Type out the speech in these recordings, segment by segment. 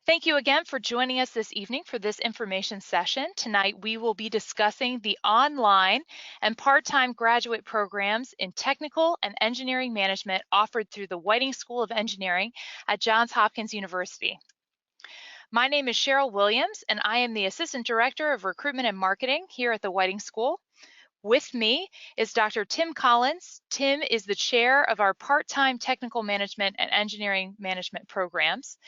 Thank you again for joining us this evening for this information session. Tonight we will be discussing the online and part-time graduate programs in technical and engineering management offered through the Whiting School of Engineering at Johns Hopkins University. My name is Cheryl Williams, and I am the Assistant Director of Recruitment and Marketing here at the Whiting School. With me is Dr. Tim Collins. Tim is the chair of our part-time technical management and engineering management programs.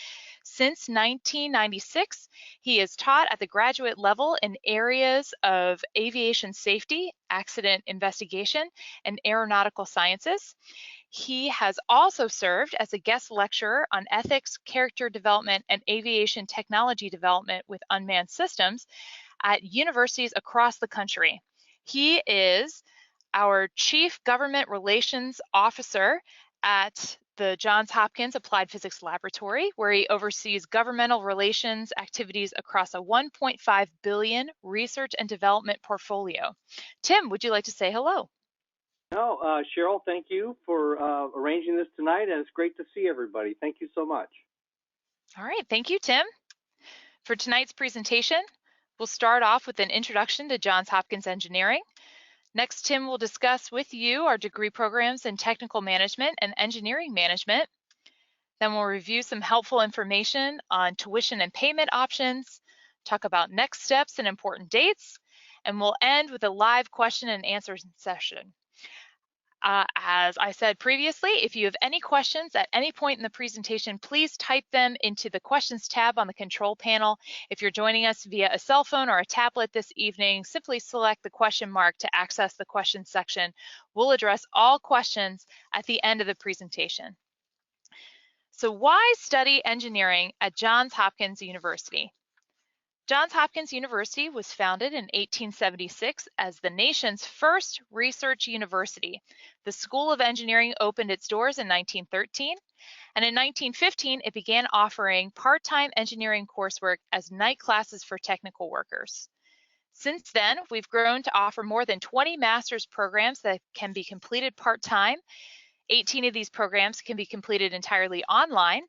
Since 1996, he has taught at the graduate level in areas of aviation safety, accident investigation, and aeronautical sciences. He has also served as a guest lecturer on ethics, character development, and aviation technology development with unmanned systems at universities across the country. He is our Chief Government Relations Officer at the Johns Hopkins Applied Physics Laboratory, where he oversees governmental relations activities across a 1.5 billion research and development portfolio. Tim, would you like to say hello? No, Cheryl, thank you for arranging this tonight, and it's great to see everybody. Thank you so much. All right, thank you, Tim. For tonight's presentation, we'll start off with an introduction to Johns Hopkins Engineering. Next, Tim will discuss with you our degree programs in technical management and engineering management. Then we'll review some helpful information on tuition and payment options, talk about next steps and important dates, and we'll end with a live question and answer session. As I said previously, if you have any questions at any point in the presentation, please type them into the questions tab on the control panel. If you're joining us via a cell phone or a tablet this evening, simply select the question mark to access the questions section. We'll address all questions at the end of the presentation. So why study engineering at Johns Hopkins University? Johns Hopkins University was founded in 1876 as the nation's first research university. The School of Engineering opened its doors in 1913, and in 1915 it began offering part-time engineering coursework as night classes for technical workers. Since then, we've grown to offer more than 20 master's programs that can be completed part-time. 18 of these programs can be completed entirely online.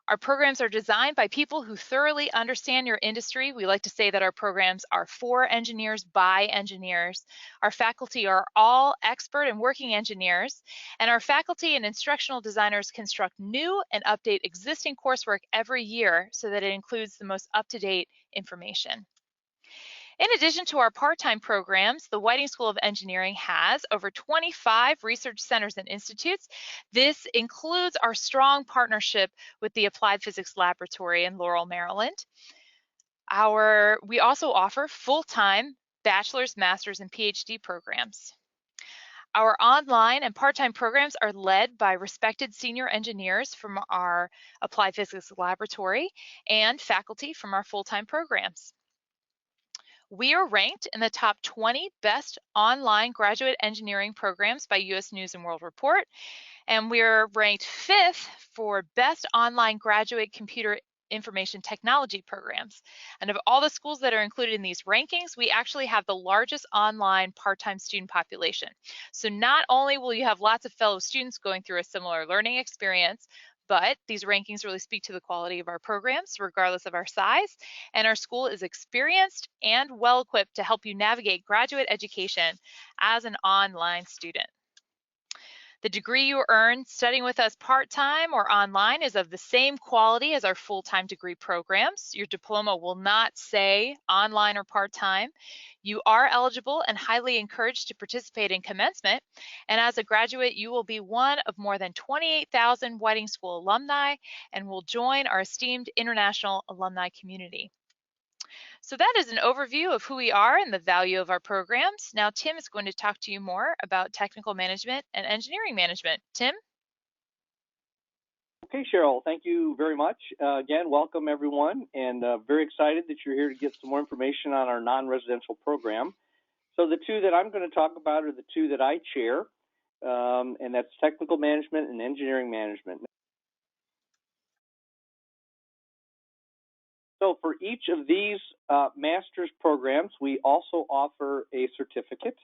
Our programs are designed by people who thoroughly understand your industry. We like to say that our programs are for engineers by engineers. Our faculty are all expert and working engineers, and our faculty and instructional designers construct new and update existing coursework every year so that it includes the most up-to-date information. In addition to our part-time programs, the Whiting School of Engineering has over 25 research centers and institutes. This includes our strong partnership with the Applied Physics Laboratory in Laurel, Maryland. We also offer full-time bachelor's, master's, and PhD programs. Our online and part-time programs are led by respected senior engineers from our Applied Physics Laboratory and faculty from our full-time programs. We are ranked in the top 20 best online graduate engineering programs by U.S. News and World Report, and we're ranked 5th for best online graduate computer information technology programs. And of all the schools that are included in these rankings, we actually have the largest online part-time student population. So not only will you have lots of fellow students going through a similar learning experience, but these rankings really speak to the quality of our programs, regardless of our size, and our school is experienced and well-equipped to help you navigate graduate education as an online student. The degree you earn studying with us part-time or online is of the same quality as our full-time degree programs. Your diploma will not say online or part-time. You are eligible and highly encouraged to participate in commencement. And as a graduate, you will be one of more than 28,000 Whiting School alumni and will join our esteemed international alumni community. So that is an overview of who we are and the value of our programs. Now Tim is going to talk to you more about technical management and engineering management. Tim? Okay, Cheryl, thank you very much. Again, welcome everyone, and very excited that you're here to get some more information on our non-residential program. So the two that I'm going to talk about are the two that I chair, and that's technical management and engineering management. So for each of these master's programs, we also offer a certificate.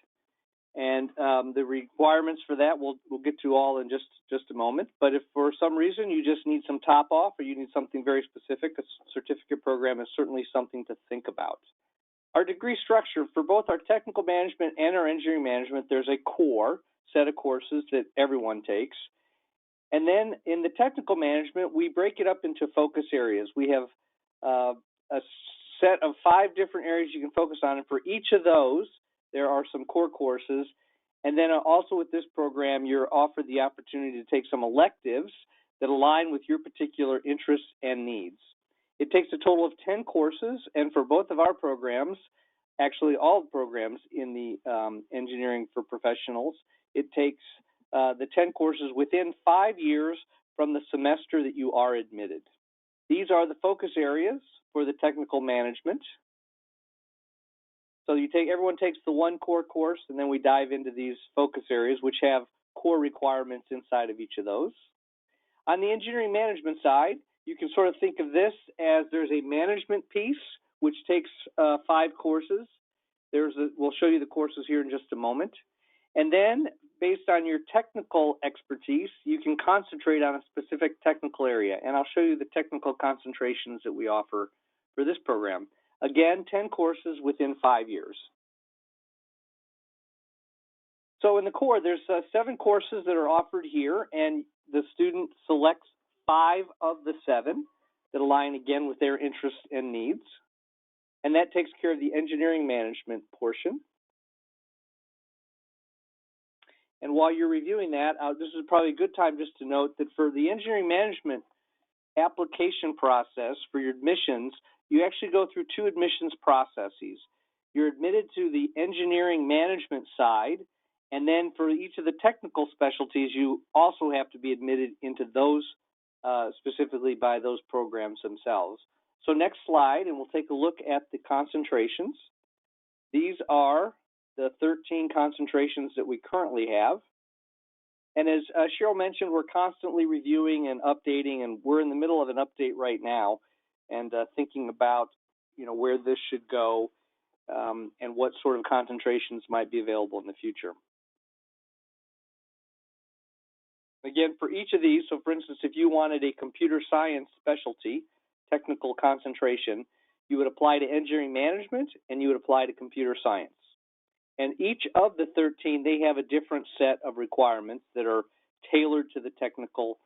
And the requirements for that we'll get to all in just a moment. But if for some reason you just need some top off or you need something very specific, a certificate program is certainly something to think about. Our degree structure for both our technical management and our engineering management, there's a core set of courses that everyone takes. And then in the technical management, we break it up into focus areas. We have a set of 5 different areas you can focus on, and for each of those, there are some core courses. And then also with this program, you're offered the opportunity to take some electives that align with your particular interests and needs. It takes a total of 10 courses, and for both of our programs, actually all the programs in the engineering for professionals, it takes the 10 courses within 5 years from the semester that you are admitted. These are the focus areas for the technical management. So everyone takes the one core course, and then we dive into these focus areas, which have core requirements inside of each of those. On the engineering management side, you can sort of think of this as there's a management piece, which takes 5 courses. We'll show you the courses here in just a moment. And then, based on your technical expertise, you can concentrate on a specific technical area. And I'll show you the technical concentrations that we offer for this program. Again, 10 courses within 5 years. So in the core, there's 7 courses that are offered here, and the student selects 5 of the 7 that align, again, with their interests and needs. And that takes care of the engineering management portion. And while you're reviewing that, this is probably a good time just to note that for the engineering management application process for your admissions, you actually go through 2 admissions processes. You're admitted to the engineering management side, and then for each of the technical specialties, you also have to be admitted into those specifically by those programs themselves. So next slide, and we'll take a look at the concentrations. These are the 13 concentrations that we currently have. And as Cheryl mentioned, we're constantly reviewing and updating, and we're in the middle of an update right now and thinking about, where this should go and what sort of concentrations might be available in the future. Again, for each of these, so for instance, if you wanted a computer science specialty, technical concentration, you would apply to engineering management and you would apply to computer science. And each of the 13, they have a different set of requirements that are tailored to the technical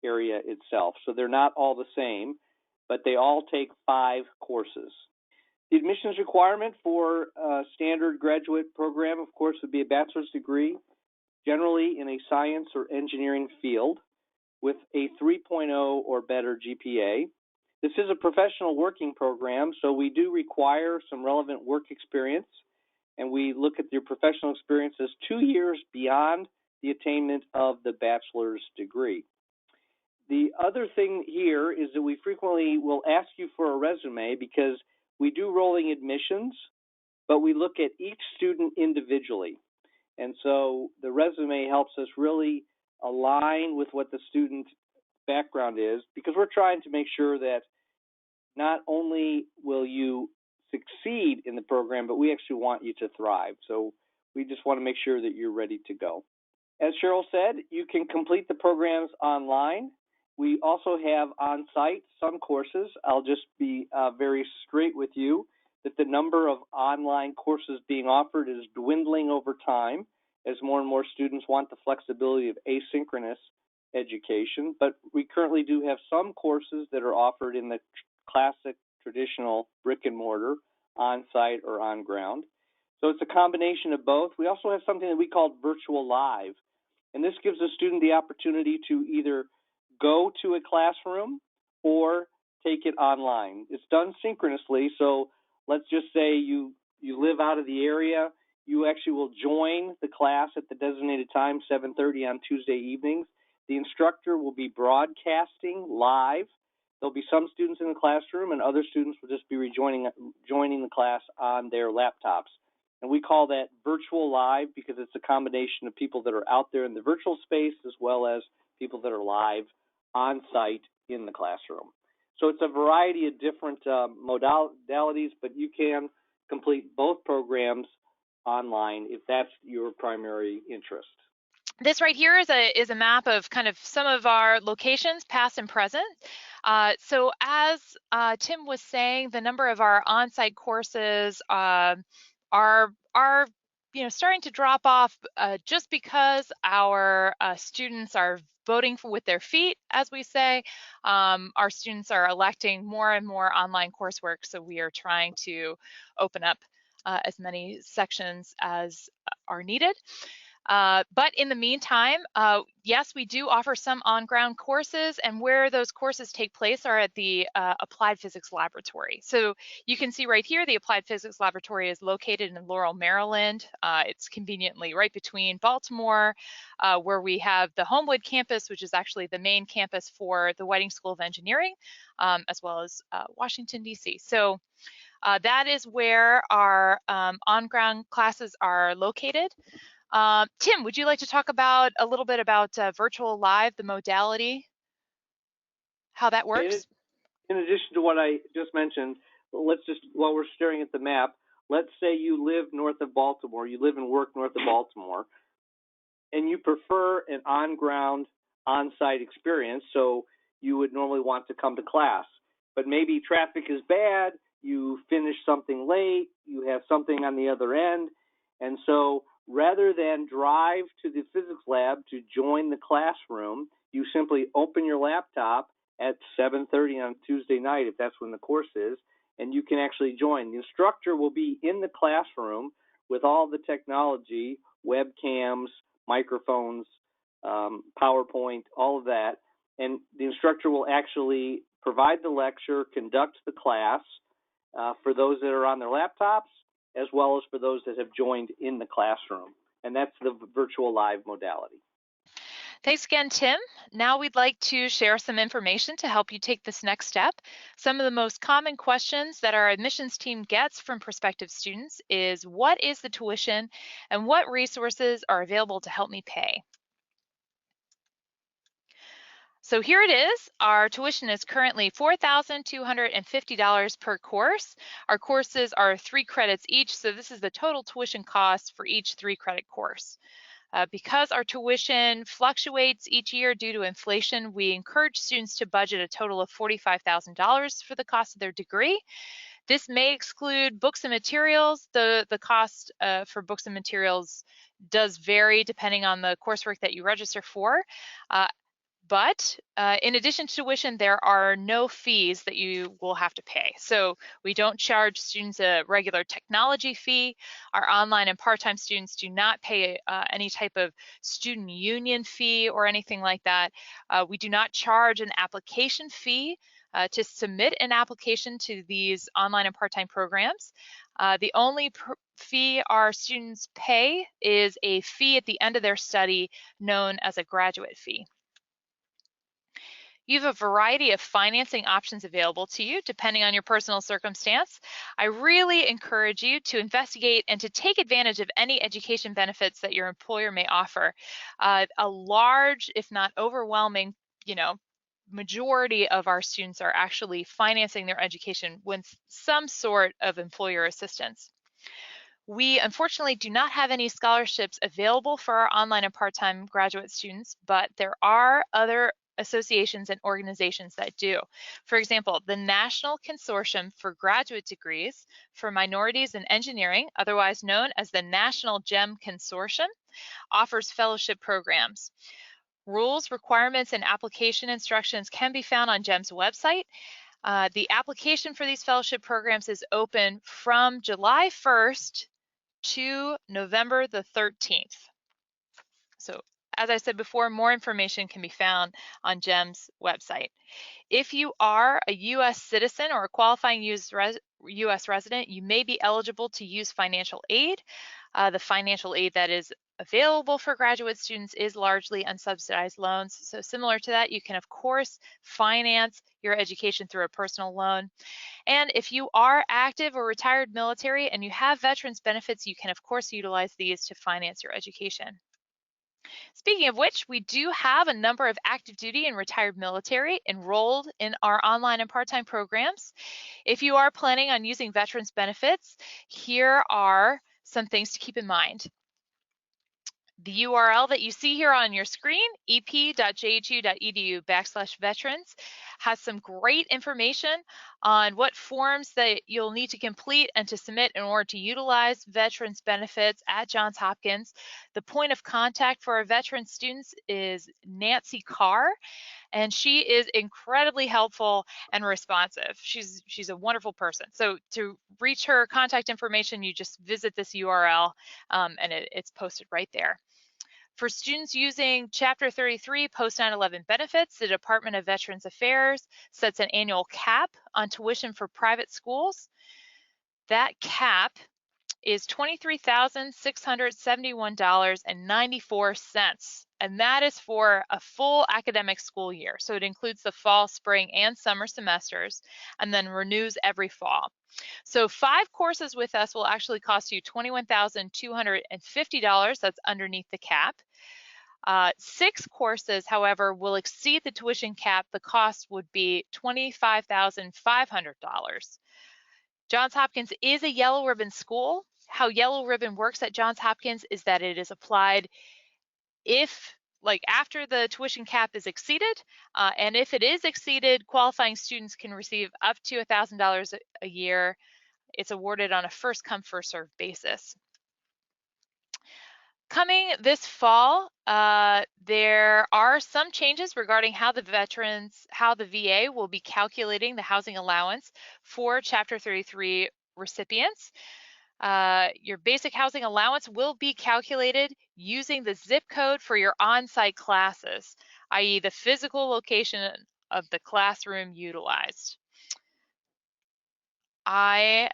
area itself. So they're not all the same, but they all take 5 courses. The admissions requirement for a standard graduate program, of course, would be a bachelor's degree, generally in a science or engineering field, with a 3.0 or better GPA. This is a professional working program, so we do require some relevant work experience, and we look at your professional experience as 2 years beyond the attainment of the bachelor's degree. The other thing here is that we frequently will ask you for a resume because we do rolling admissions, but we look at each student individually. And so the resume helps us really align with what the student background is, because we're trying to make sure that not only will you succeed in the program, but we actually want you to thrive. So we just want to make sure that you're ready to go. As Cheryl said, you can complete the programs online. We also have on-site some courses. I'll just be very straight with you that the number of online courses being offered is dwindling over time as more and more students want the flexibility of asynchronous education. But we currently do have some courses that are offered in the classic traditional brick and mortar, on-site or on-ground. So it's a combination of both. We also have something that we call virtual live. And this gives the student the opportunity to either go to a classroom or take it online. It's done synchronously, so let's just say you live out of the area, you actually will join the class at the designated time, 7:30 on Tuesday evenings. The instructor will be broadcasting live. There'll be some students in the classroom, and other students will just be joining the class on their laptops. And we call that virtual live because it's a combination of people that are out there in the virtual space as well as people that are live on site in the classroom. So it's a variety of different modalities, but you can complete both programs online if that's your primary interest. This right here is a map of kind of some of our locations, past and present. So as Tim was saying, the number of our on-site courses are starting to drop off just because our students are voting with their feet, as we say. Our students are electing more and more online coursework, so we are trying to open up as many sections as are needed. But in the meantime, yes, we do offer some on-ground courses, and where those courses take place are at the Applied Physics Laboratory. So you can see right here, the Applied Physics Laboratory is located in Laurel, Maryland. It's conveniently right between Baltimore, where we have the Homewood campus, which is actually the main campus for the Whiting School of Engineering, as well as Washington, D.C. So that is where our on-ground classes are located. Tim, would you like to talk about a little bit about virtual live, the modality, how that works? In addition to what I just mentioned, while we're staring at the map, let's say you live north of Baltimore, you live and work north of Baltimore, and you prefer an on-ground, on-site experience, so you would normally want to come to class. But maybe traffic is bad, you finish something late, you have something on the other end, and so rather than drive to the physics lab to join the classroom, you simply open your laptop at 7:30 on Tuesday night, if that's when the course is, and you can actually join. The instructor will be in the classroom with all the technology, webcams, microphones, PowerPoint, all of that, and the instructor will actually provide the lecture, conduct the class for those that are on their laptops, as well as for those that have joined in the classroom. And that's the virtual live modality. Thanks again, Tim. Now we'd like to share some information to help you take this next step. Some of the most common questions that our admissions team gets from prospective students is, what is the tuition and what resources are available to help me pay? So here it is. Our tuition is currently $4,250 per course. Our courses are 3 credits each, so this is the total tuition cost for each 3-credit course. Because our tuition fluctuates each year due to inflation, we encourage students to budget a total of $45,000 for the cost of their degree. This may exclude books and materials. The cost for books and materials does vary depending on the coursework that you register for. But in addition to tuition, there are no fees that you will have to pay. So we don't charge students a regular technology fee. Our online and part-time students do not pay any type of student union fee or anything like that. We do not charge an application fee to submit an application to these online and part-time programs. The only fee our students pay is a fee at the end of their study known as a graduate fee. You have a variety of financing options available to you depending on your personal circumstance. I really encourage you to investigate and to take advantage of any education benefits that your employer may offer. A large, if not overwhelming, majority of our students are actually financing their education with some sort of employer assistance. We unfortunately do not have any scholarships available for our online and part-time graduate students, but there are other associations and organizations that do. For example, the National Consortium for Graduate Degrees for Minorities in Engineering, otherwise known as the National GEM Consortium, offers fellowship programs. Rules, requirements, and application instructions can be found on GEM's website. The application for these fellowship programs is open from July 1st to November the 13th. So as I said before, more information can be found on GEM's website. If you are a U.S. citizen or a qualifying U.S. resident, you may be eligible to use financial aid. The financial aid that is available for graduate students is largely unsubsidized loans. So similar to that, you can of course finance your education through a personal loan. And if you are active or retired military and you have veterans benefits, you can of course utilize these to finance your education. Speaking of which, we do have a number of active duty and retired military enrolled in our online and part-time programs. If you are planning on using veterans benefits, here are some things to keep in mind. The URL that you see here on your screen, ep.jhu.edu/veterans, has some great information on what forms that you'll need to complete and to submit in order to utilize veterans benefits at Johns Hopkins. The point of contact for our veteran students is Nancy Carr, and she is incredibly helpful and responsive. She's a wonderful person. So to reach her contact information, you just visit this URL, and it's posted right there. For students using Chapter 33 post 9/11 benefits, the Department of Veterans Affairs sets an annual cap on tuition for private schools. That cap is $23,671.94, and that is for a full academic school year. So it includes the fall, spring, and summer semesters, and then renews every fall. So 5 courses with us will actually cost you $21,250. That's underneath the cap. 6 courses, however, will exceed the tuition cap. The cost would be $25,500. Johns Hopkins is a yellow ribbon school. How yellow ribbon works at Johns Hopkins is that it is applied after the tuition cap is exceeded, and if it is exceeded, qualifying students can receive up to $1,000 a year. It's awarded on a first come, first served basis. Coming this fall, there are some changes regarding how the VA will be calculating the housing allowance for Chapter 33 recipients. Your basic housing allowance will be calculated using the zip code for your on-site classes, i.e. the physical location of the classroom utilized. I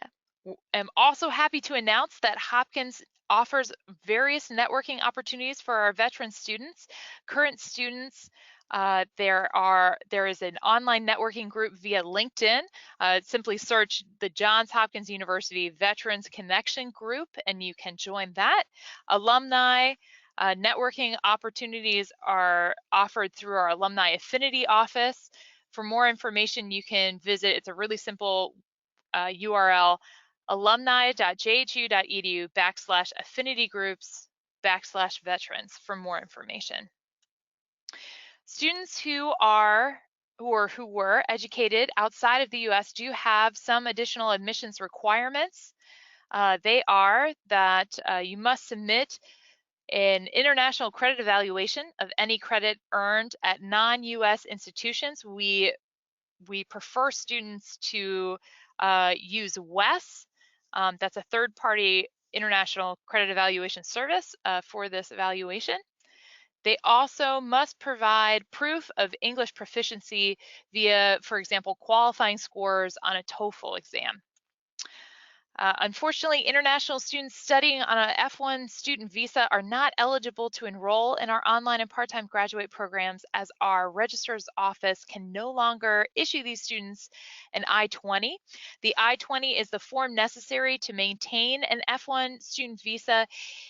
am also happy to announce that Hopkins offers various networking opportunities for our veteran students. Current students, there is an online networking group via LinkedIn. Simply search the Johns Hopkins University Veterans Connection Group and you can join that. Alumni networking opportunities are offered through our Alumni Affinity office. For more information, you can visit, it's a really simple URL, alumni.jhu.edu/affinitygroups/veterans for more information. Students who were educated outside of the U.S. do have some additional admissions requirements. They are that you must submit an international credit evaluation of any credit earned at non-U.S. institutions. We prefer students to use WES. That's a third-party international credit evaluation service for this evaluation. They also must provide proof of English proficiency via, for example, qualifying scores on a TOEFL exam. Unfortunately, international students studying on an F1 student visa are not eligible to enroll in our online and part-time graduate programs, as our registrar's office can no longer issue these students an I-20. The I-20 is the form necessary to maintain an F1 student visa.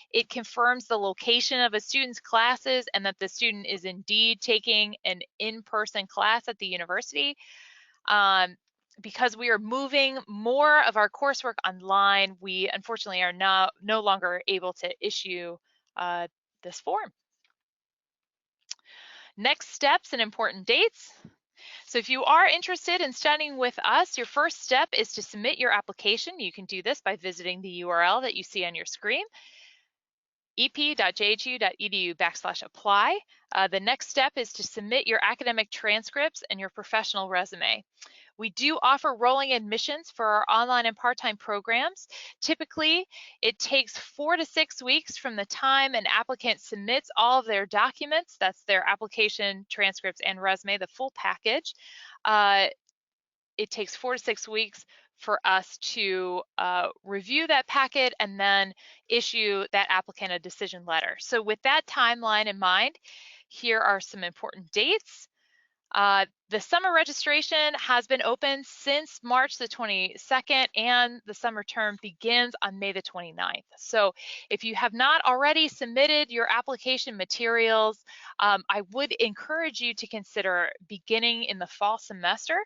It confirms the location of a student's classes and that the student is indeed taking an in-person class at the university. Because we are moving more of our coursework online, we unfortunately are no longer able to issue this form. Next steps and important dates. So if you are interested in studying with us, your first step is to submit your application. You can do this by visiting the URL that you see on your screen, ep.jhu.edu/apply. The next step is to submit your academic transcripts and your professional resume. We do offer rolling admissions for our online and part-time programs. Typically, it takes 4 to 6 weeks from the time an applicant submits all of their documents, that's their application, transcripts, and resume, the full package. It takes 4 to 6 weeks for us to review that packet and then issue that applicant a decision letter. So with that timeline in mind, here are some important dates. The The summer registration has been open since March the 22nd, and the summer term begins on May the 29th. So if you have not already submitted your application materials, I would encourage you to consider beginning in the fall semester.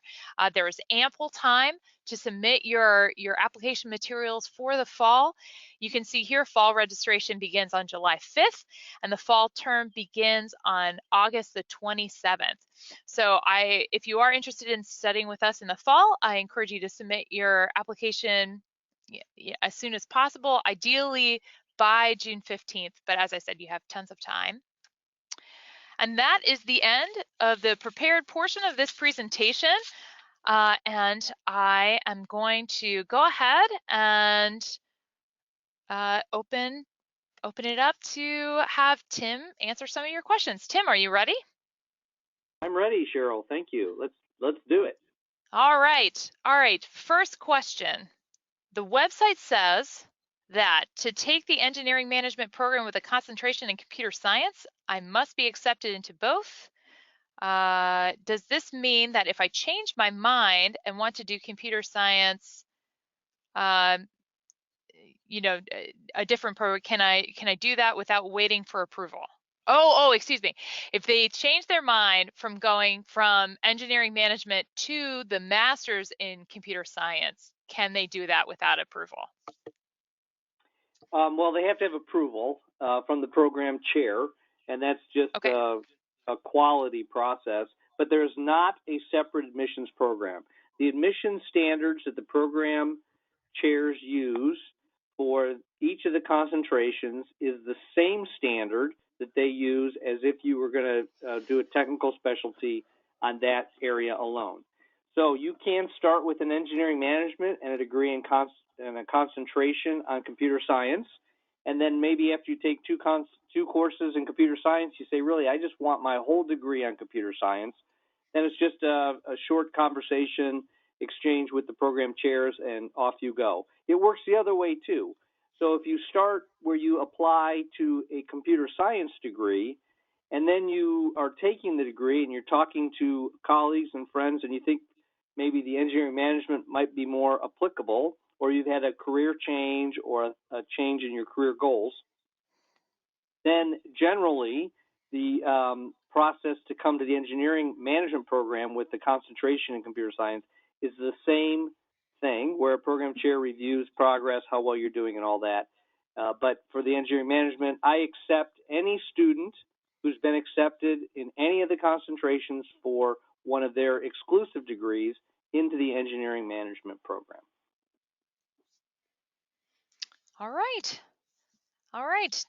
There is ample time to submit your application materials for the fall. You can see here fall registration begins on July 5th, and the fall term begins on August the 27th. So if you are interested in studying with us in the fall, I encourage you to submit your application as soon as possible, ideally by June 15th. But as I said, you have tons of time. And that is the end of the prepared portion of this presentation. And I am going to go ahead and open it up to have Tim answer some of your questions. Tim, are you ready? I'm ready, Cheryl. Thank you. Let's do it. All right. First question. The website says that to take the engineering management program with a concentration in computer science, I must be accepted into both. Does this mean that if I change my mind and want to do computer science, a different program, can I do that without waiting for approval? Excuse me. If they change their mind from going from engineering management to the master's in computer science, can they do that without approval? Well, they have to have approval from the program chair, and that's just Okay. a quality process, but there's not a separate admissions program. The admission standards that the program chairs use for each of the concentrations is the same standard that they use as if you were going to do a technical specialty on that area alone. So you can start with an engineering management and a degree in a concentration on computer science, and then maybe after you take two courses in computer science, you say, really, I just want my whole degree on computer science. Then it's just a short conversation exchange with the program chairs, and off you go. It works the other way too. So if you start where you apply to a computer science degree, and then you are taking the degree and you're talking to colleagues and friends, and you think maybe the engineering management might be more applicable, or you've had a career change or a change in your career goals, then generally the process to come to the engineering management program with the concentration in computer science is the same thing, where a program chair reviews progress, how well you're doing, and all that. But for the engineering management, I accept any student who's been accepted in any of the concentrations for one of their exclusive degrees into the engineering management program. All right.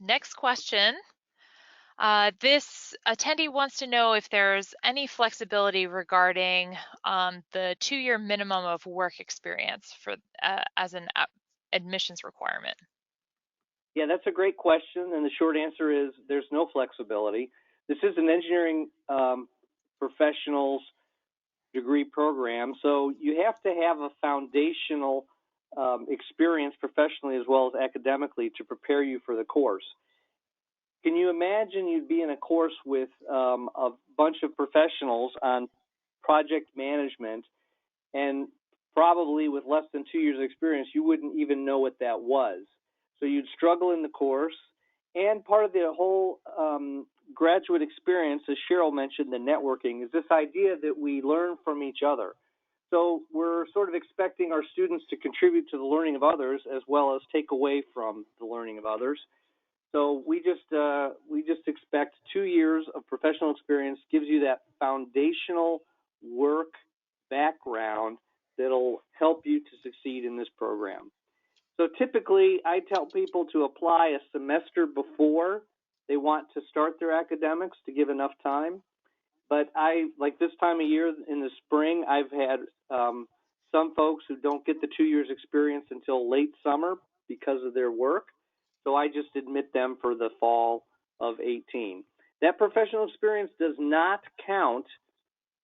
Next question. This attendee wants to know if there's any flexibility regarding the 2-year minimum of work experience for as an admissions requirement. Yeah, that's a great question, and the short answer is there's no flexibility. This is an engineering professionals degree program, so you have to have a foundational experience professionally as well as academically to prepare you for the course. Can you imagine you'd be in a course with a bunch of professionals on project management, and probably with less than 2 years of experience, you wouldn't even know what that was. So you'd struggle in the course, and part of the whole graduate experience, as Cheryl mentioned, the networking, is this idea that we learn from each other. So we're sort of expecting our students to contribute to the learning of others as well as take away from the learning of others. So we just expect 2 years of professional experience gives you that foundational work background that'll help you to succeed in this program. So typically, I tell people to apply a semester before they want to start their academics to give enough time. But like this time of year in the spring, I've had some folks who don't get the 2 years experience until late summer because of their work. So I just admit them for the fall of 18. That professional experience does not count.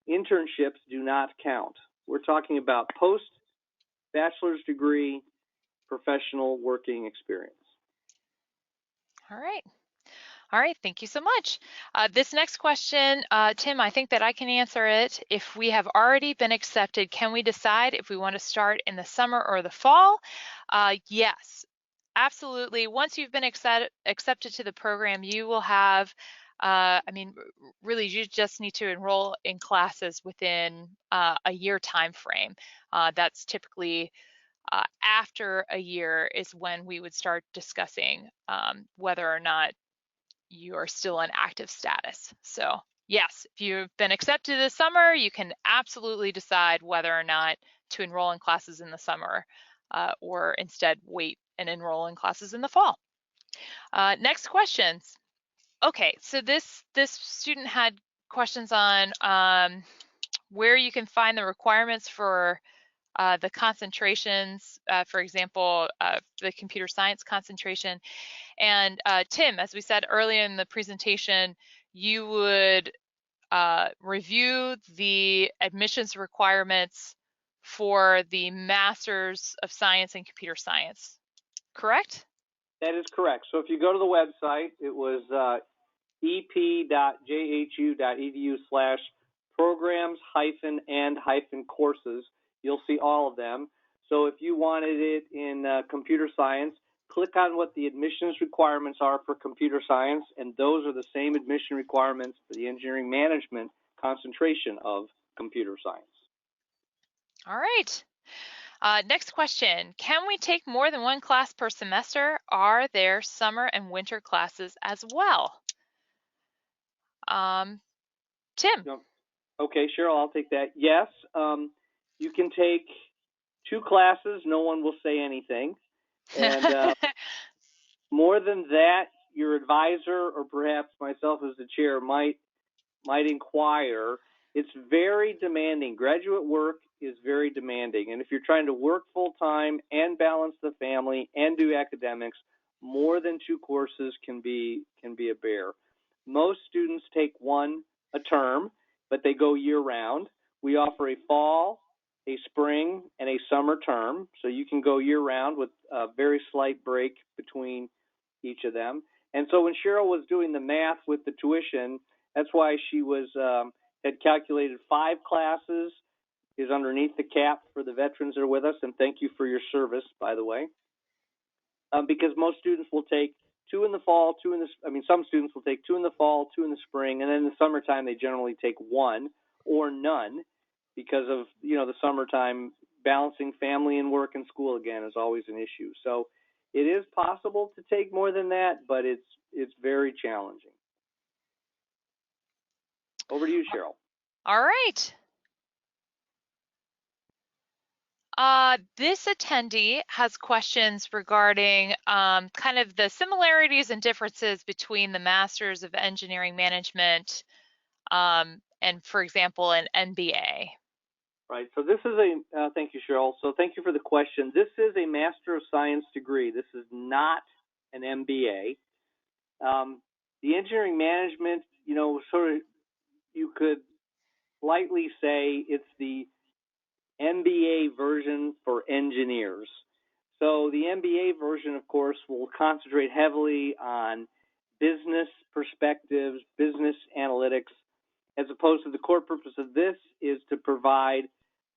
Internships do not count. We're talking about post-bachelor's degree professional working experience. All All right, thank you so much. This next question, Tim, I think that I can answer it. If we have already been accepted, can we decide if we want to start in the summer or the fall? Yes, absolutely. Once you've been accepted to the program, you will have, really, you just need to enroll in classes within a year time frame. That's typically after a year is when we would start discussing whether or not you are still in active status. So yes, if you've been accepted this summer, you can absolutely decide whether or not to enroll in classes in the summer or instead wait and enroll in classes in the fall. Next questions. Okay, so this student had questions on where you can find the requirements for the concentrations, for example, the computer science concentration. And Tim, as we said earlier in the presentation, you would review the admissions requirements for the Masters of Science in Computer Science, correct? That is correct. So if you go to the website, it was ep.jhu.edu/programs-and-courses. You'll see all of them. So if you wanted it in computer science, click on what the admissions requirements are for computer science, and those are the same admission requirements for the engineering management concentration of computer science. All right. Next question. Can we take more than one class per semester? Are there summer and winter classes as well? Tim. Okay, Cheryl, I'll take that. Yes, you can take 2 classes. No one will say anything. And more than that, your advisor or perhaps myself as the chair might inquire. It's very demanding. Graduate work is very demanding. And if you're trying to work full-time and balance the family and do academics, more than 2 courses can be a bear. Most students take one a term, but they go year-round. We offer a fall, a spring, and a summer term, so you can go year-round with a very slight break between each of them. And so when Cheryl was doing the math with the tuition, that's why she was had calculated 5 classes is underneath the cap for the veterans that are with us, and thank you for your service, by the way. Because most students will take 2 in the fall, 2 in the, some students will take 2 in the fall, 2 in the spring, and then in the summertime they generally take 1 or none because of, the summertime balancing family and work and school again is always an issue. So it is possible to take more than that, but it's very challenging. Over to you, Cheryl. All right. This attendee has questions regarding kind of the similarities and differences between the Masters of Engineering Management and, for example, an MBA. Right. So this is thank you, Cheryl. So thank you for the question. This is a Master of Science degree. This is not an MBA. The engineering management, sort of, you could lightly say it's the MBA version for engineers. So the MBA version, of course, will concentrate heavily on business perspectives, business analytics, as opposed to the core purpose of this is to provide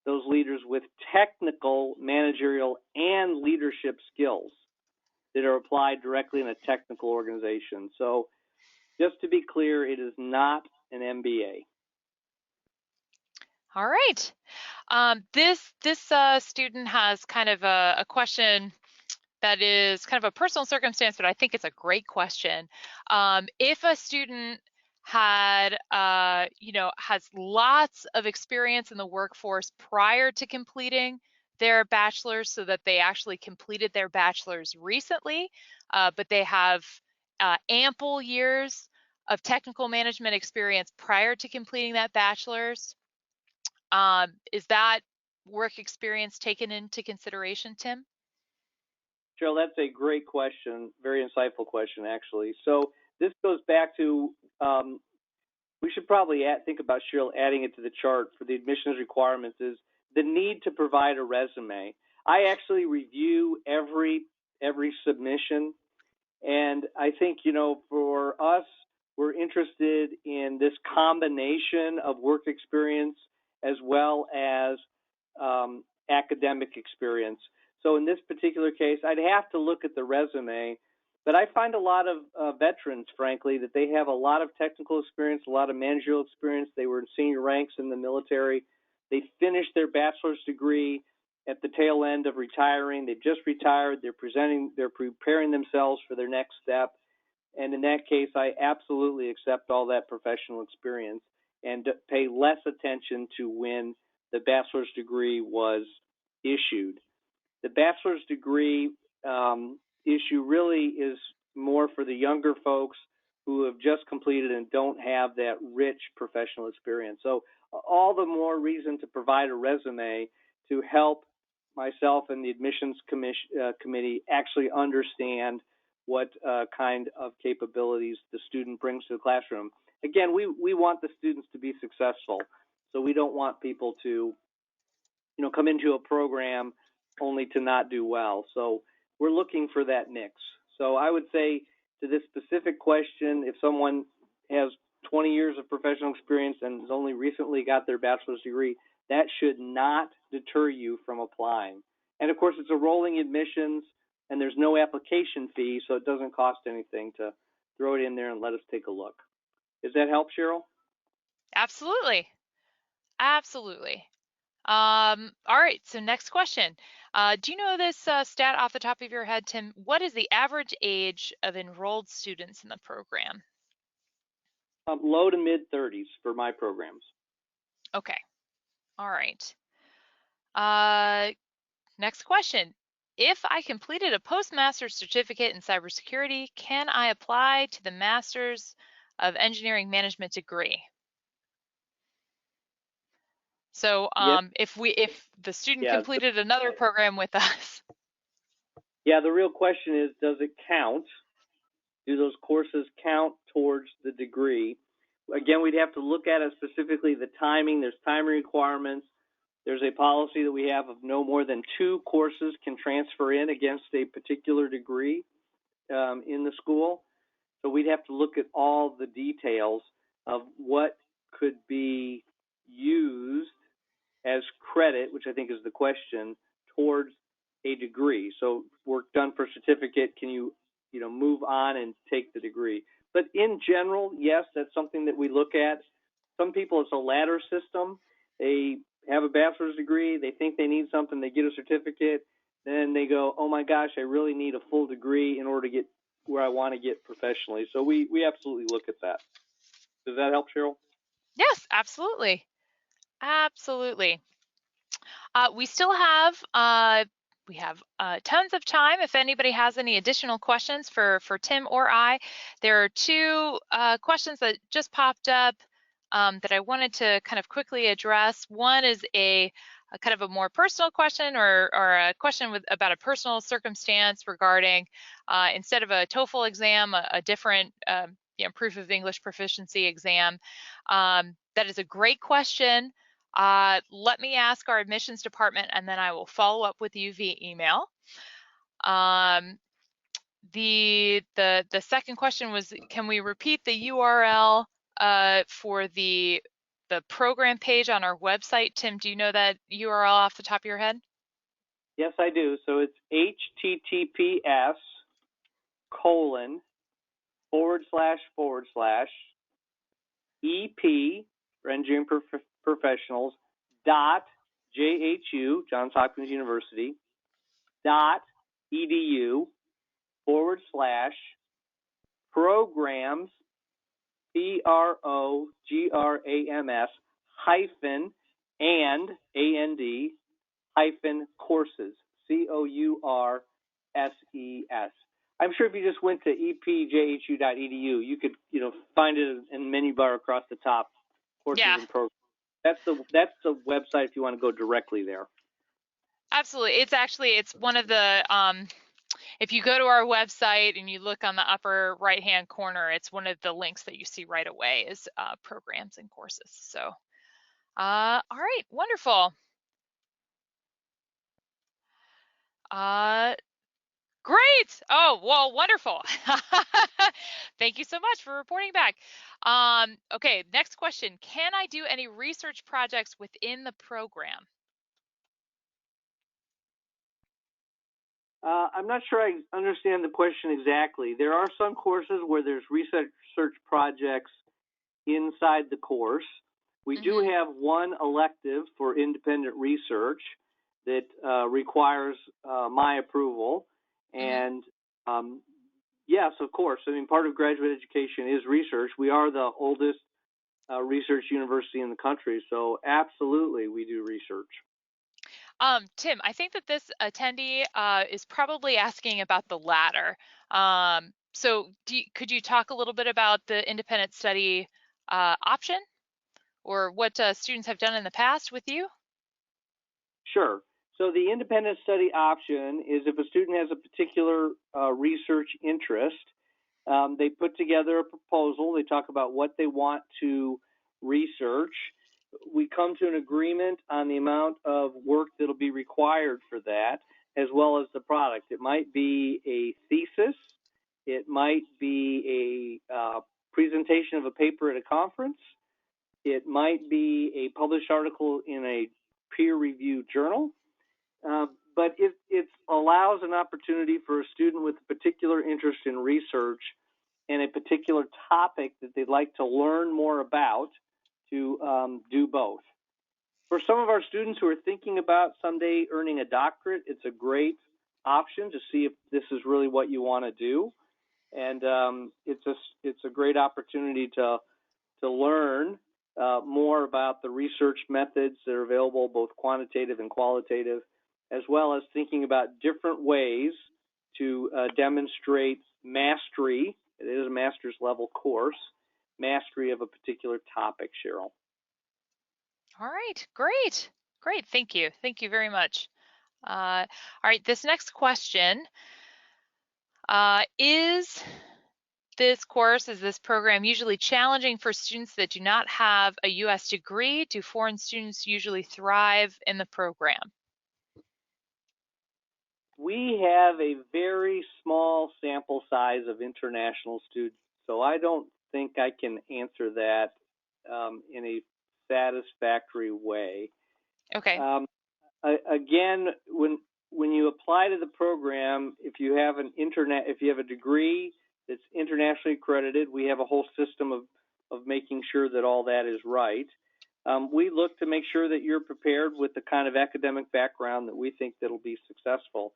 those leaders with technical, managerial, and leadership skills that are applied directly in a technical organization. So just to be clear, it is not an MBA. All right. This student has kind of a question that is kind of a personal circumstance, but I think it's a great question. If a student had, has lots of experience in the workforce prior to completing their bachelor's, so that they actually completed their bachelor's recently, but they have ample years of technical management experience prior to completing that bachelor's, is that work experience taken into consideration, Tim? Cheryl, that's a great question, very insightful question, actually. So this goes back to, we should probably think about, Cheryl, adding it to the chart for the admissions requirements is the need to provide a resume. I actually review every submission, And I think, for us, we're interested in this combination of work experience as well as academic experience. So in this particular case, I'd have to look at the resume, but I find a lot of veterans, frankly, that they have a lot of technical experience, a lot of managerial experience. They were in senior ranks in the military. They finished their bachelor's degree at the tail end of retiring. They've just retired. They're preparing themselves for their next step. And in that case, I absolutely accept all that professional experience and pay less attention to when the bachelor's degree was issued. The bachelor's degree issue really is more for the younger folks who have just completed and don't have that rich professional experience. So all the more reason to provide a resume to help myself and the admissions committee actually understand what kind of capabilities the student brings to the classroom. Again, we want the students to be successful, so we don't want people to come into a program only to not do well. So we're looking for that mix. So I would say to this specific question, if someone has 20 years of professional experience and has only recently got their bachelor's degree, that should not deter you from applying. And of course, it's a rolling admissions and there's no application fee, so it doesn't cost anything to throw it in there and let us take a look. Does that help, Cheryl? Absolutely. Absolutely. All right, so next question. Do you know this stat off the top of your head, Tim? What is the average age of enrolled students in the program? Low to mid 30s for my programs. Okay. All right. Next question. If I completed a postmaster's certificate in cybersecurity, can I apply to the Master's of Engineering Management degree? So if the student completed another program with us. Yeah, the real question is, does it count? Do those courses count towards the degree? Again, we'd have to look at it specifically, the timing. There's timing requirements. There's a policy that we have of no more than 2 courses can transfer in against a particular degree in the school. So we'd have to look at all the details of what could be used as credit, which I think is the question, towards a degree. So work done for certificate, can you move on and take the degree? But in general, yes, that's something that we look at. Some people, it's a ladder system. They have a bachelor's degree, they think they need something, they get a certificate, then they go, oh my gosh, I really need a full degree in order to get where I want to get professionally. So we absolutely look at that. Does that help, Cheryl? Yes, absolutely. Absolutely. We still have tons of time. If anybody has any additional questions for Tim or I, there are 2 questions that just popped up that I wanted to kind of quickly address. One is a kind of a more personal question or a question about a personal circumstance regarding instead of a TOEFL exam, a different proof of English proficiency exam. That is a great question. Let me ask our admissions department and then I will follow up with you via email. The second question was, can we repeat the URL for the program page on our website? Tim, do you know that URL off the top of your head? Yes, I do. So it's https:// EP for engineering professionals .jhu, Johns Hopkins University .edu / programs programs hyphen and courses courses. I'm sure if you just went to epjhu.edu, you could find it in the menu bar across the top. Courses and programs. That's the website if you want to go directly there. Absolutely. It's one of the if you go to our website and you look on the upper right hand corner, it's one of the links that you see right away is programs and courses. So all right, wonderful. Great. Oh, well, wonderful. Thank you so much for reporting back. Okay, next question. Can I do any research projects within the program? I'm not sure I understand the question exactly. There are some courses where there's research projects inside the course. We do have one elective for independent research that requires my approval. And yes, of course. I mean, part of graduate education is research. We are the oldest research university in the country, so absolutely we do research. Tim, I think that this attendee is probably asking about the latter. So could you talk a little bit about the independent study option, or what students have done in the past with you? Sure. So the independent study option is if a student has a particular research interest, they put together a proposal. They talk about what they want to research. We come to an agreement on the amount of work that'll be required for that, as well as the product. It might be a thesis. It might be a presentation of a paper at a conference. It might be a published article in a peer-reviewed journal. But it allows an opportunity for a student with a particular interest in research and a particular topic that they'd like to learn more about to do both. For some of our students who are thinking about someday earning a doctorate, it's a great option to see if this is really what you want to do. And it's a great opportunity to learn more about the research methods that are available, both quantitative and qualitative, as well as thinking about different ways to demonstrate mastery. It is a master's level course, mastery of a particular topic, Cheryl. All right, great. Great, thank you. Thank you very much. All right, this next question is this program usually challenging for students that do not have a U.S. degree? Do foreign students usually thrive in the program? We have a very small sample size of international students, so I don't think I can answer that in a satisfactory way. Okay. Again, when you apply to the program, if you have a degree that's internationally accredited, we have a whole system of making sure that all that is right. We look to make sure that you're prepared with the kind of academic background that we think that'll be successful.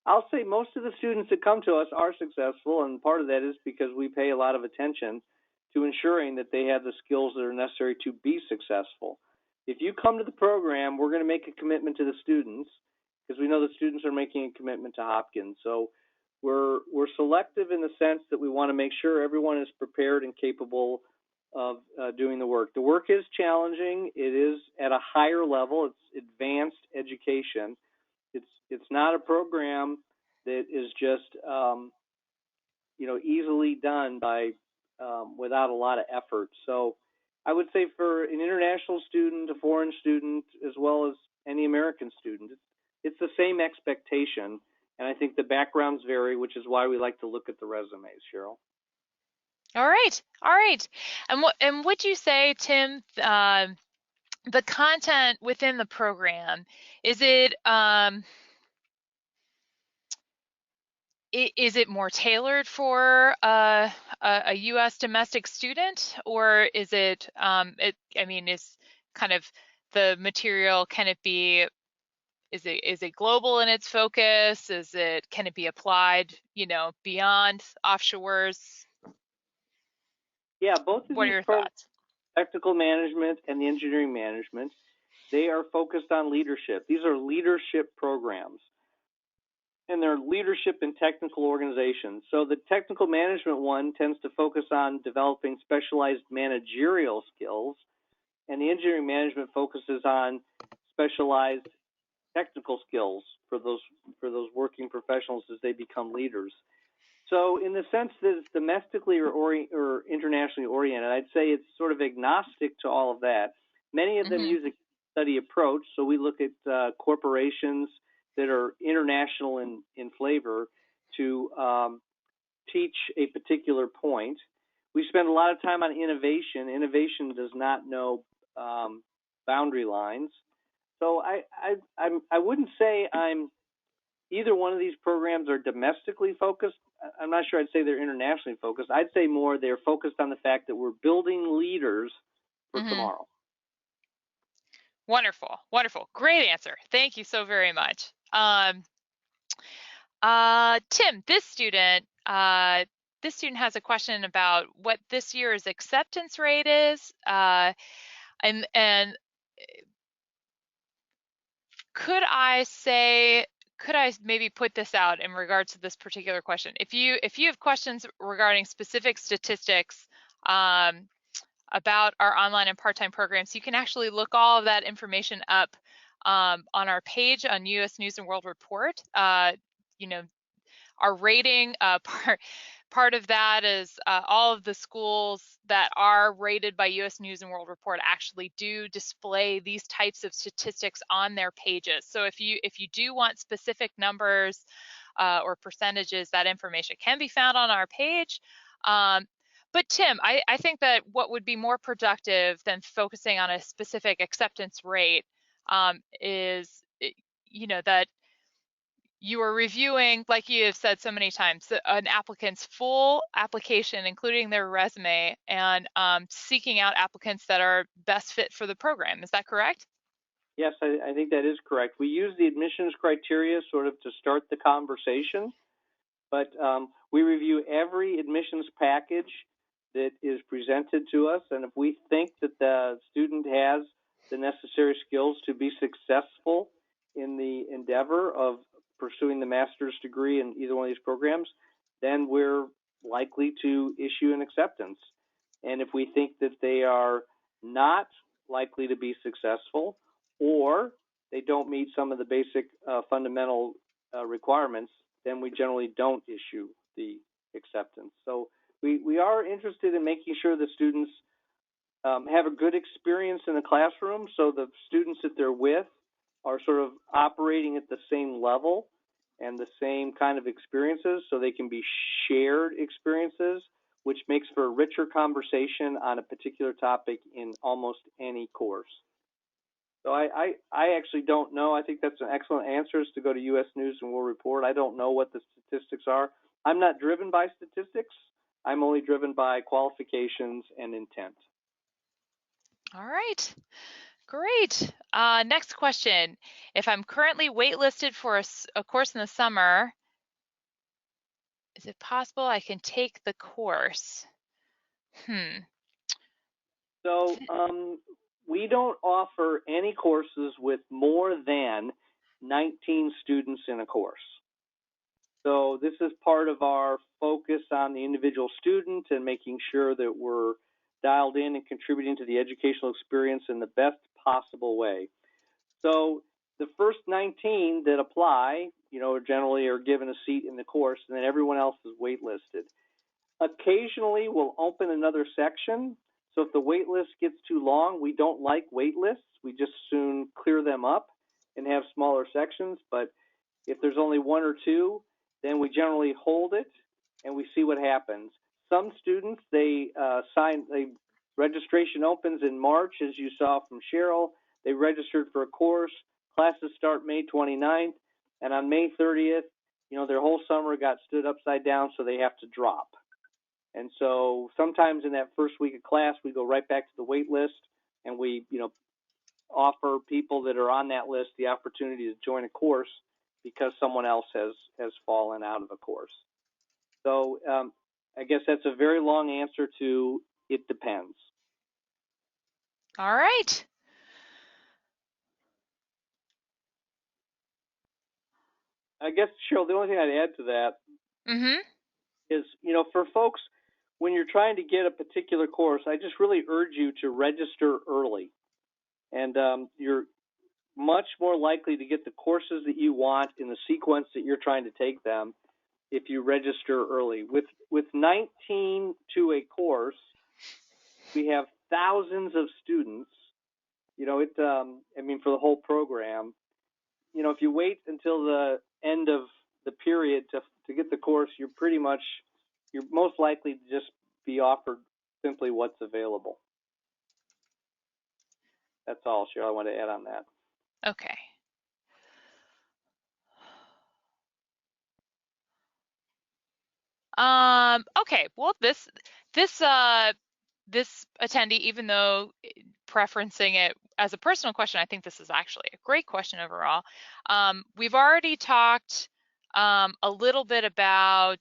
I'll say most of the students that come to us are successful, and part of that is because we pay a lot of attention to ensuring that they have the skills that are necessary to be successful. If you come to the program, we're going to make a commitment to the students because we know the students are making a commitment to Hopkins. So we're selective in the sense that we want to make sure everyone is prepared and capable of doing the work. The work is challenging. It is at a higher level. It's advanced education. It's not a program that is just easily done by without a lot of effort. So I would say for an international student, a foreign student, as well as any American student, it's the same expectation. And I think the backgrounds vary, which is why we like to look at the resumes, Cheryl. All right. All right. And would you say, Tim, the content within the program, is it more tailored for a U.S. domestic student, or is it, is kind of the material, can it be, is it global in its focus? Can it be applied, beyond offshores? Yeah, both of What are these your programs, thoughts? technical management and the engineering management, they are focused on leadership. These are leadership programs, and they're leadership in technical organizations. So the technical management one tends to focus on developing specialized managerial skills, and the engineering management focuses on specialized technical skills for those working professionals as they become leaders. So in the sense that it's domestically or internationally oriented, I'd say it's sort of agnostic to all of that. Many of them use a study approach, so we look at corporations that are international in flavor. to teach a particular point. We spend a lot of time on innovation. Innovation does not know boundary lines. So I wouldn't say I'm either one of these programs are domestically focused. I'm not sure I'd say they're internationally focused. I'd say more they're focused on the fact that we're building leaders for tomorrow. Wonderful, wonderful, great answer. Thank you so very much. Tim, this student has a question about what this year's acceptance rate is, and could I maybe put this out in regards to this particular question? If you have questions regarding specific statistics about our online and part-time programs, you can actually look all of that information up on our page on U.S. News and World Report. You know, our rating part of that is all of the schools that are rated by U.S. News and World Report actually do display these types of statistics on their pages. So if you do want specific numbers or percentages, that information can be found on our page. But Tim, I think that what would be more productive than focusing on a specific acceptance rate is, you know, that you are reviewing, like you have said so many times, an applicant's full application, including their resume, and seeking out applicants that are best fit for the program. Is that correct? Yes, I think that is correct. We use the admissions criteria sort of to start the conversation, but we review every admissions package that is presented to us, and if we think that the student has the necessary skills to be successful in the endeavor of pursuing the master's degree in either one of these programs, then we're likely to issue an acceptance. And if we think that they are not likely to be successful, or they don't meet some of the basic fundamental requirements, then we generally don't issue the acceptance. So we are interested in making sure the students have a good experience in the classroom, so the students that they're with are sort of operating at the same level and the same kind of experiences, so they can be shared experiences, which makes for a richer conversation on a particular topic in almost any course. So I actually don't know. I think that's an excellent answer, is to go to U.S. News and World Report. I don't know what the statistics are. I'm not driven by statistics. I'm only driven by qualifications and intent. All right. Great. Next question. If I'm currently waitlisted for a course in the summer, is it possible I can take the course? So we don't offer any courses with more than 19 students in a course. So this is part of our focus on the individual student and making sure that we're dialed in and contributing to the educational experience in the best possible way. So the first 19 that apply, you know, generally are given a seat in the course, and then everyone else is waitlisted. Occasionally, we'll open another section. So if the wait list gets too long, we don't like wait lists. We just soon clear them up and have smaller sections. But if there's only one or two, then we generally hold it and we see what happens. Some students, registration opens in March, as you saw from Cheryl. They registered for a course. Classes start May 29th, and on May 30th, you know, their whole summer got stood upside down, so they have to drop. And so sometimes in that first week of class, we go right back to the wait list, and we, you know, offer people that are on that list the opportunity to join a course because someone else has fallen out of a course. So I guess that's a very long answer to it depends. All right. I guess, Cheryl, the only thing I'd add to that is, you know, for folks, when you're trying to get a particular course, I just really urge you to register early. And you're much more likely to get the courses that you want in the sequence that you're trying to take them if you register early. With 19 to a course, we have thousands of students. You know, I mean, for the whole program, you know, if you wait until the end of the period to get the course, you're most likely to just be offered simply what's available. That's all, Cheryl, I want to add on that. Okay. Okay, well, this attendee, even though preferencing it as a personal question, I think this is actually a great question overall. We've already talked a little bit about,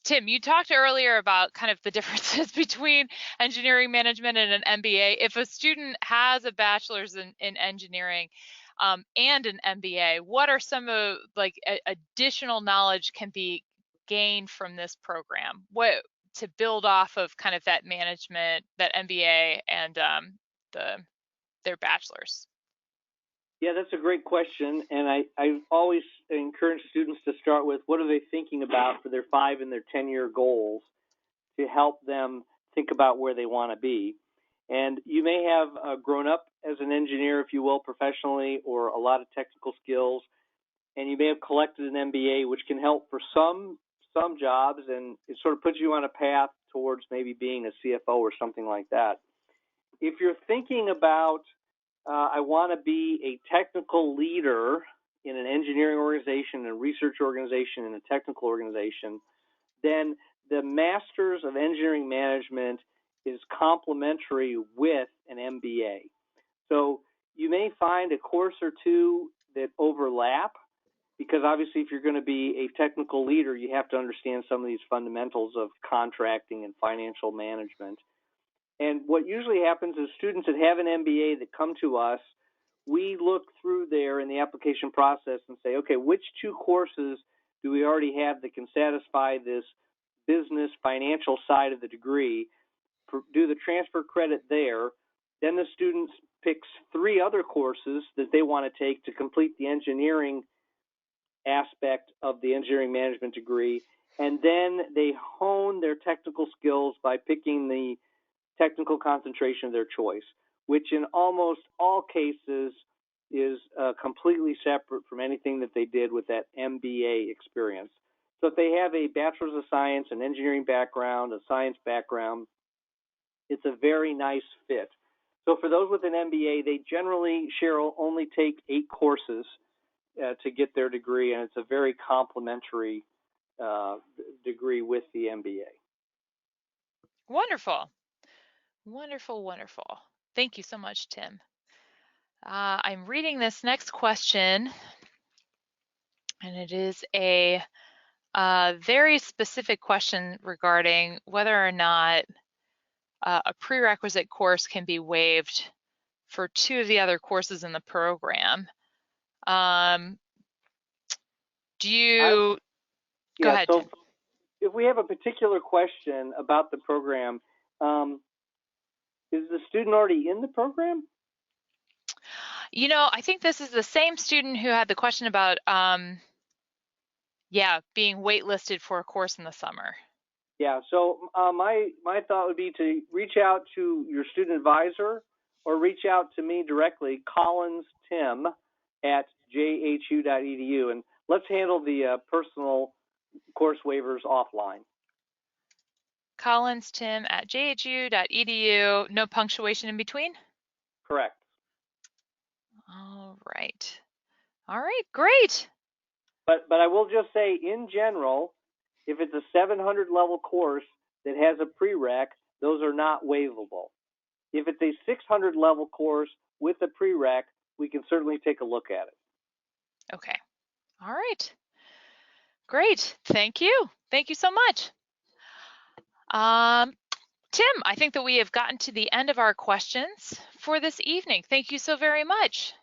Tim, you talked earlier about kind of the differences between engineering management and an MBA. If a student has a bachelor's in engineering and an MBA, what are some of additional knowledge can be gained from this program? What to build off of kind of that management, that MBA and their bachelor's? Yeah, that's a great question, and I always encourage students to start with what are they thinking about for their 5 and their 10-year goals to help them think about where they want to be. And you may have grown up as an engineer, if you will, professionally, or a lot of technical skills, and you may have collected an MBA, which can help for some jobs, and it sort of puts you on a path towards maybe being a CFO or something like that. If you're thinking about, I want to be a technical leader in an engineering organization, a research organization, and a technical organization, then the Master's of Engineering Management is complementary with an MBA. So you may find a course or two that overlap, because obviously if you're going to be a technical leader, you have to understand some of these fundamentals of contracting and financial management. And what usually happens is students that have an MBA that come to us, we look through there in the application process and say, okay, which 2 courses do we already have that can satisfy this business financial side of the degree, do the transfer credit there. Then the student picks 3 other courses that they want to take to complete the engineering aspect of the engineering management degree, and then they hone their technical skills by picking the technical concentration of their choice, which in almost all cases is completely separate from anything that they did with that MBA experience. So if they have a bachelor's of science, an engineering background, a science background, it's a very nice fit. So for those with an MBA, they generally, Cheryl, only take 8 courses to get their degree, and it's a very complementary degree with the MBA. Wonderful. Wonderful, wonderful. Thank you so much, Tim. I'm reading this next question, and it is a very specific question regarding whether or not a prerequisite course can be waived for 2 of the other courses in the program. Go ahead, so Tim. If we have a particular question about the program, is the student already in the program? You know, I think this is the same student who had the question about, being waitlisted for a course in the summer. Yeah, so my thought would be to reach out to your student advisor or reach out to me directly, Collins Tim at jhu.edu, and let's handle the personal course waivers offline. Collins Tim at jhu.edu, no punctuation in between? Correct. All right. All right, great. But I will just say, in general, if it's a 700 level course that has a prereq, those are not waivable. If it's a 600 level course with a prereq, we can certainly take a look at it. Okay. All right. Great. Thank you. Thank you so much. Tim, I think that we have gotten to the end of our questions for this evening. Thank you so very much.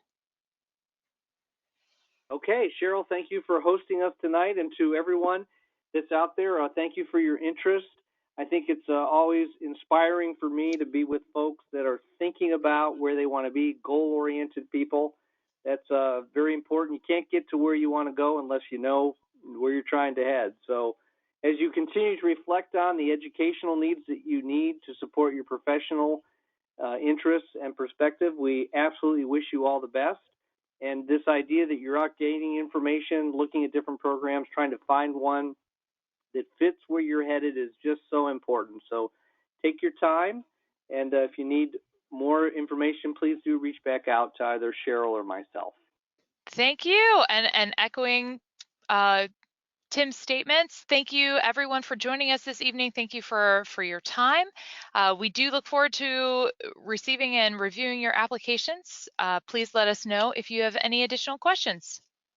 Okay, Cheryl, thank you for hosting us tonight, and to everyone that's out there, thank you for your interest. I think it's always inspiring for me to be with folks that are thinking about where they want to be, goal-oriented people. That's very important. You can't get to where you want to go unless you know where you're trying to head. So as you continue to reflect on the educational needs that you need to support your professional interests and perspective, we absolutely wish you all the best. And this idea that you're out gaining information, looking at different programs, trying to find one that fits where you're headed is just so important. So take your time, and if you need more information, please do reach back out to either Cheryl or myself. Thank you. And echoing Tim's statements, thank you everyone for joining us this evening. Thank you for your time. We do look forward to receiving and reviewing your applications. Please let us know if you have any additional questions.